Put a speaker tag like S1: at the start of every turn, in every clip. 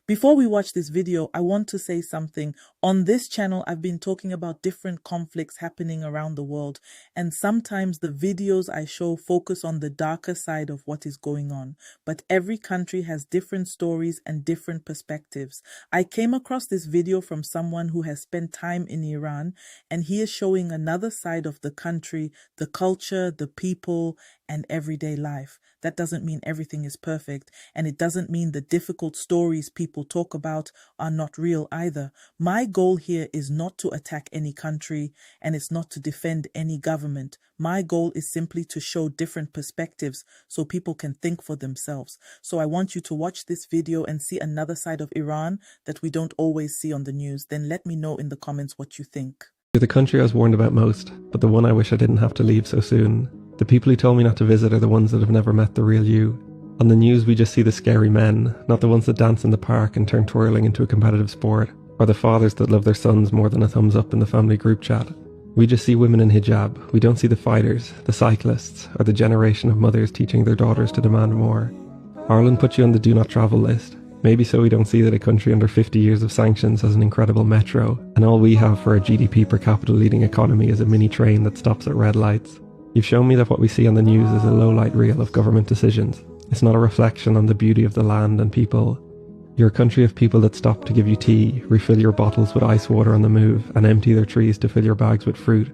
S1: Before we watch this video, I want to say something. On this channel, I've been talking about different conflicts happening around the world, and sometimes the videos I show focus on the darker side of what is going on. But every country has different stories and different perspectives. I came across this video from someone who has spent time in Iran, and he is showing another side of the country, the culture, the people, and everyday life. That doesn't mean everything is perfect, and it doesn't mean the difficult stories people talk about are not real either. My goal here is not to attack any country, and it's not to defend any government. My goal is simply to show different perspectives so people can think for themselves. So I want you to watch this video and see another side of Iran that we don't always see on the news. Then let me know in the comments what you think.
S2: You're the country I was warned about most, but the one I wish I didn't have to leave so soon. The people who told me not to visit are the ones that have never met the real you. On the news we just see the scary men, not the ones that dance in the park and turn twirling into a competitive sport, or the fathers that love their sons more than a thumbs up in the family group chat. We just see women in hijab. We don't see the fighters, the cyclists, or the generation of mothers teaching their daughters to demand more. Ireland put you on the do not travel list. Maybe so we don't see that a country under 50 years of sanctions has an incredible metro, and all we have for a GDP per capita leading economy is a mini train that stops at red lights. You've shown me that what we see on the news is a low-light reel of government decisions. It's not a reflection on the beauty of the land and people. You're a country of people that stop to give you tea, refill your bottles with ice water on the move, and empty their trees to fill your bags with fruit.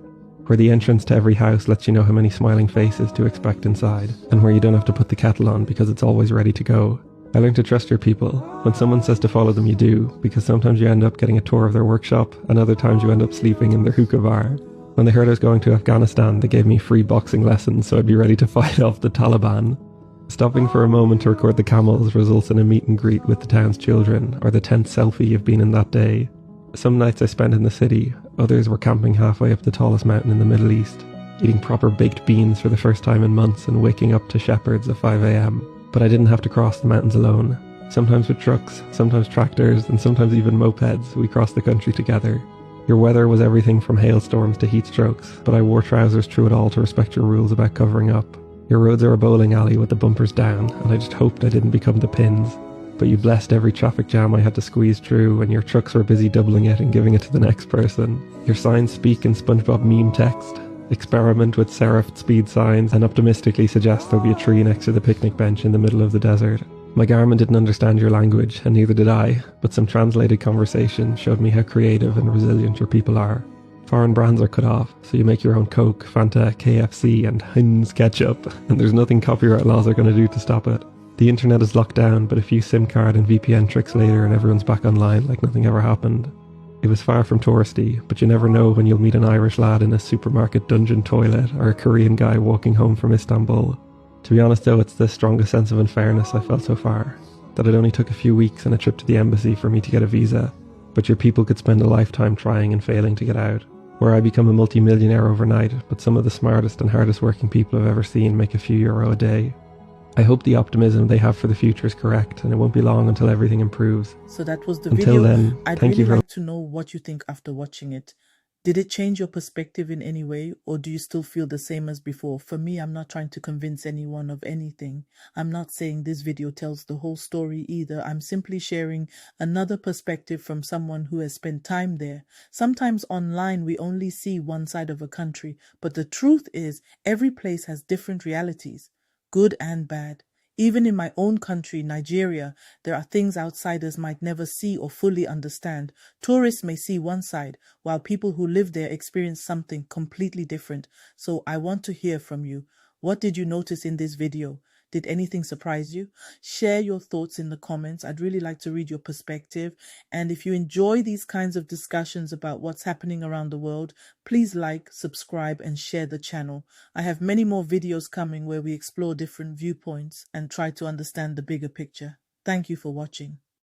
S2: Where the entrance to every house lets you know how many smiling faces to expect inside, and where you don't have to put the kettle on because it's always ready to go. I learned to trust your people. When someone says to follow them, you do, because sometimes you end up getting a tour of their workshop, and other times you end up sleeping in their hookah bar. When they heard I was going to Afghanistan, they gave me free boxing lessons so I'd be ready to fight off the Taliban. Stopping for a moment to record the camels results in a meet and greet with the town's children, or the 10th selfie you've been in that day. Some nights I spent in the city, others were camping halfway up the tallest mountain in the Middle East, eating proper baked beans for the first time in months and waking up to shepherds at 5 AM. But I didn't have to cross the mountains alone. Sometimes with trucks, sometimes tractors, and sometimes even mopeds, we crossed the country together. Your weather was everything from hailstorms to heat strokes, but I wore trousers through it all to respect your rules about covering up. Your roads are a bowling alley with the bumpers down, and I just hoped I didn't become the pins. But you blessed every traffic jam I had to squeeze through, and your trucks were busy doubling it and giving it to the next person. Your signs speak in SpongeBob meme text, experiment with serifed speed signs, and optimistically suggest there'll be a tree next to the picnic bench in the middle of the desert. My Garmin didn't understand your language, and neither did I, but some translated conversation showed me how creative and resilient your people are. Foreign brands are cut off, so you make your own Coke, Fanta, KFC, and Heinz ketchup, and there's nothing copyright laws are going to do to stop it. The internet is locked down, but a few SIM card and VPN tricks later and everyone's back online like nothing ever happened. It was far from touristy, but you never know when you'll meet an Irish lad in a supermarket dungeon toilet or a Korean guy walking home from Istanbul. To be honest though, it's the strongest sense of unfairness I felt so far. That it only took a few weeks and a trip to the embassy for me to get a visa, but your people could spend a lifetime trying and failing to get out. Where I become a multi-millionaire overnight, but some of the smartest and hardest working people I've ever seen make a few euro a day. I hope the optimism they have for the future is correct, and it won't be long until everything improves.
S1: So that was the
S2: Until
S1: video.
S2: then,
S1: I'd
S2: thank
S1: really
S2: you for...
S1: like to know what you think after watching it. Did it change your perspective in any way, or do you still feel the same as before? For me, I'm not trying to convince anyone of anything. I'm not saying this video tells the whole story either. I'm simply sharing another perspective from someone who has spent time there. Sometimes online we only see one side of a country, but the truth is every place has different realities, good and bad. Even in my own country, Nigeria, there are things outsiders might never see or fully understand. Tourists may see one side, while people who live there experience something completely different. So I want to hear from you. What did you notice in this video? Did anything surprise you? Share your thoughts in the comments. I'd really like to read your perspective. And if you enjoy these kinds of discussions about what's happening around the world, please like, subscribe, and share the channel. I have many more videos coming where we explore different viewpoints and try to understand the bigger picture. Thank you for watching.